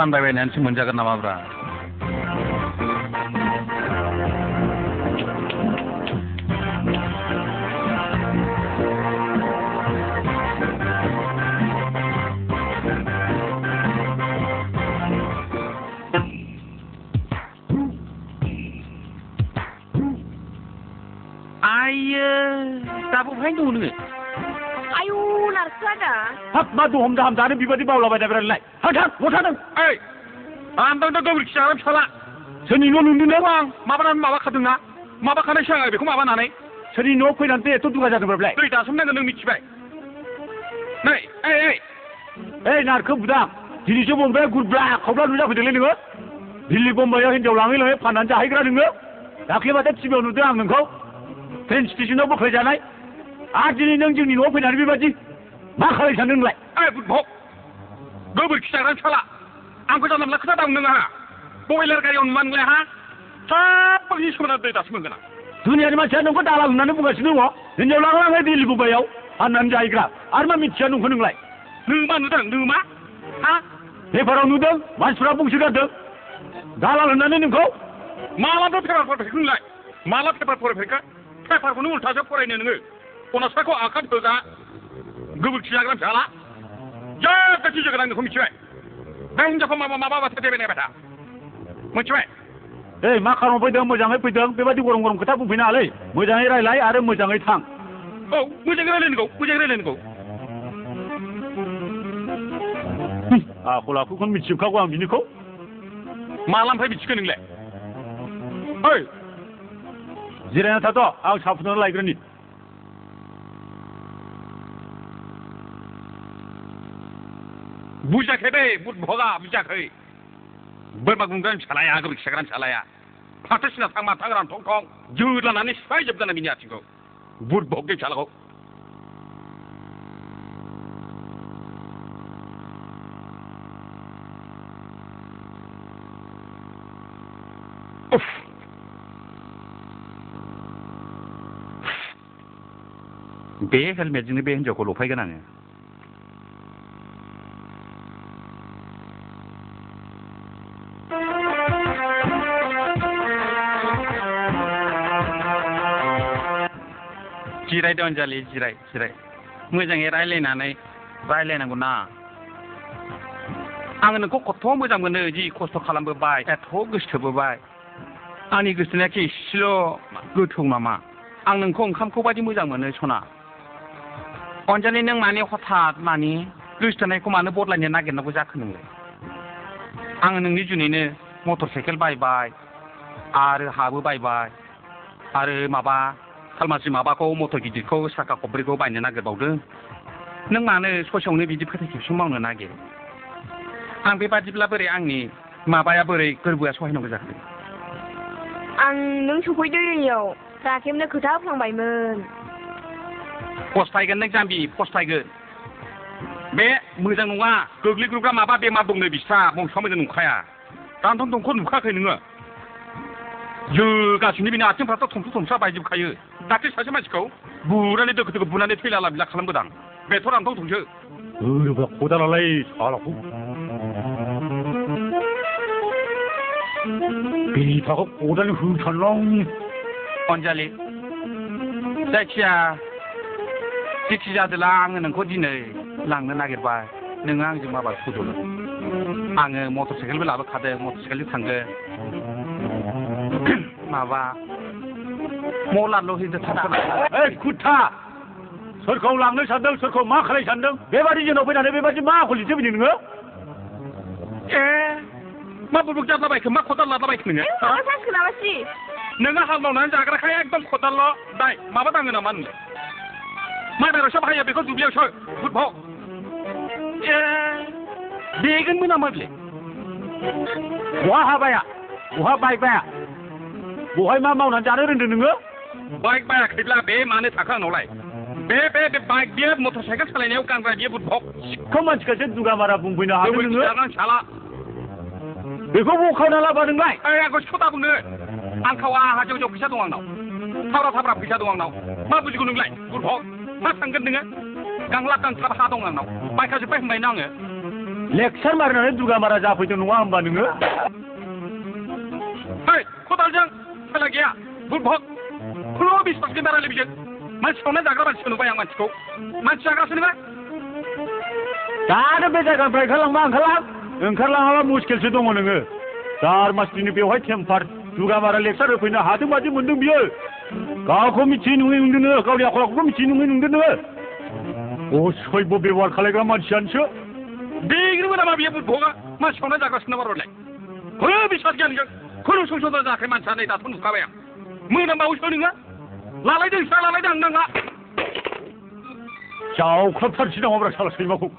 फानबायबायनानैसो मोनजागोन नामाब्रा दाबो बहाय दङ नोङो आयु नारखोआ दा हाब मा दहम दाहाम जानो बेबायदि बावलाबायनायब्रालाय थां थां ओइ आं दा गोबोरखि जाग्रा फिसाला सोरनि न' नुदों आं माबानानै माबाखादोंना माबाखानायसो आं बेखौ माबानानै सोरनि न'आव फैनानै एथ' दुगा जादोंब्रालाय दै दासोमनांगोन नों मिथिबाय नै ओइ नारखो बुदां दिनैसो बम्बाया गुरब्ला खावब्ला नुजाफैदोंलै नोङो दिल्ली बम्बाइआव हिनजाव लाङै फाननानै जाहैग्रा नोङो दाख्लैबाथाय टिभिआव नुदों आं नोंखौ ट्रेन स्टेसनाव बोख्लायजानाय आरो दिनै नों जोंनि न'आव फैनानै बेबायदि मा खालाय सानदों नोंलाय ओइ बुदभक गोबोरखि जाग्रा फिसाला आंखौ जानला मोनला खोथा दाउन नोङा बयलार गारियाव नुवा नोंलाय हा साबबानि सोमोनां दै दासो मोनगोन आं दुनियानि मानसिया नोंखौ दालाल होननानै बुंगासिनो दङ हिनजाव लाङै दिल्ली बम्बाइआव फाननानै जाहैग्रा आरो मा मिथिया नोंखौ नोंलाय नों मा नुदों नों मा हा पेपाराव नुदों मानसिफ्रा बुंसोगारदों दालाल होननानै नोंखौ मालाथ' पेपार फरायफेरखो नोंलाय माला पेपार फरायफेरखो पेपारखौनो उल्थासो फरायनो नोङो खनासाखौ आखान होजा गोबोरखि जाग्रा फिसाला जा गासै जागोन आं नोंखौ मिथिबाय बे हिनजावखौ माबा बाथ्रा देबाय बाथा मिथिबाय ओइ मा खालामनो फैदों मोजाङै फैदों बेबायदि गरम खोथा बुंफैनाङालै मोजाङै रायलाय आरो मोजाङै थां औ मोजाङै रायलायनांगौ आखल आखुखौनो मिथिजोबखागौ आं बिनिखौ मालानिफ्राय मिथिखो नोंलाय ओइ जिरायना थाथ' आं साहा फुदुंना लायग्रोनि बुजियाखै दै बुदभगा बुजियाखै बोरमा गुमग्रा फिसालाया गोबोरखि जाग्रा फिसालाया फाथो सिना थां मा थां रानथं थं जोदलानानै सिफायजोबजानाय बिनि आथिंखौ बुदभग दै फिसालाखौ बे हेलमेटजोंनो बे हिनजावखौ लफायगोन आङो जिरायदो अनजालि जिराय मोजाङै रायलायनांगौ ना आङो नोंखौ खथ' मोजां मोनो जि खस्थ' खालामबोबाय एथ' गोसो थोबोबाय आंनि गोसोथोनाया एसेल' गोथौ नामा आं नोंखौ ओंखामखौ बायदि मोजां मोनो सना अनजालि नों माने हठात माने गोसोथोनायखौ मानो बदलायनो नागिरनांगौ जाखो नोंलाय आङो नोंनि जुनैनो मटर साइकेल बायबाय आरो हाबो बायबाय आरो माबा खालमासि माबाखौ मटर गिदिरखौ साखा खब्रैखौ बायनो नागिरबावदों नों मानो ससेयावनो बिदि फोथाय खेबस मावनो नागिरो आं बेबादिब्ला बोरै आंनि माबाया बोरै गोरबोआ सहायनांगौ जाखो आं नों सफैदों राखेबनो खोथा होफ्लांबायमोन फस्थायगोन नों जाम्बि फस्थायगोन बे मोजां नङा गोग्लैग्रुग्रा माबा बेमार दंनो बिस्रा बंस'आ मोजां नंखाया दानथं दंख' नुखायाखै नोङो गासिनो बिनि आथिंफ्राथ' थमस्रा बायजोबखायो दाख्लै सासे मानसिखौ बुनानै दोखो बुनानै थैला बिला खालामबोदां बेथ' रानथं थंसो खदालालाय सालाखौ बिथाखौ खदालनि होथारलां अनजालि जायखिया जेखि जादोला आङो नोंखौ दिनै लांनो नागिरबाय नोङो आंजों माबा सुदुल आङो मटर साइकेलबो लाबोखादों मटर साइकेलजों थांगोन माबा मलारल' हैदो खुथा सोरखौ लांनो सानदों सोरखौ मा खालाय सानदों बेबादि जोंनाव फैनानै बेबादि मा आखलजोंसो फैदों नोङो मा बुरुक जादलाबायखो मा खदाल लादलाबायखो नोङो नोङो हाल मावनानै जाग्राखाय एकदम खदालल' दाय माबा दाङो नामा नोङो माइ बायरावसो बाहायो बेखौ दुब्लियावसो बुदभग बेगोनबो नामा बेलाय बहा हाबाया बहा बाइक बाया बहाय मा मावनानै जानो रोंदों नोङो बाइक बायाखैब्ला बे मानो थाखो आंनावलाय बे बाइक बियो मटर साइकेल सालायनायाव गानग्रा बियो बुदभग सिखौ मानसिखासो दुगा मारा बुंफैनो हागोन नोङो साला बेखौ बखावना लाबा नोंलाय आंखौ सिखौ दा बुंनो आं खावा आंहा जौ फैसा दं आंनाव थाब्रा फैसा दं आंनाव मा बुजिगौ नोंलाय बुदभग मा थांगोन नोङो गांला गांथाब हा दं आंनाव बायखाजोब्बाय होनबायना आङो लेक्सार मारिनानै दुगामारा जाफैदों नङा होमबा नोङो ओइ खदालजों खेला गैया बुरभग खुनु बिश्वास गैया रायलाय बिजों मानसिखौनो जाग्रा मानसिखौ नुबाय आं मानसि जाग्रासो नोङो दानो बे जायगानिफ्राय ओंखारलाङाबा मुस्किलसो दङ नोङो चार मास दिनै बेवहाय टेम्पार दुगामारा लेक्सार होफैनो हादों बादि मोनदों बियो गावखौ मिथियै नुयै नुदों नोङो गावनि आखल आखुखौ मिथियै नुयै नुदों नोङो असभ्य बेबहार खालायग्रा मानसियानोसो बेग्रोमो नामा बियो बुरभगा मानसिखौनो जाग्रासो नामा रलाय खुनु बिश्वास गैया नोंजों खुनु संसद जायाखै मानसिया नै दाथ' नुखाबाय आं मोनामबावोसो नोङो लालायदों नोंस्रा लालायदों आं नाङा जावख्लाबथारसै नामाब्रा साला सैमाखौ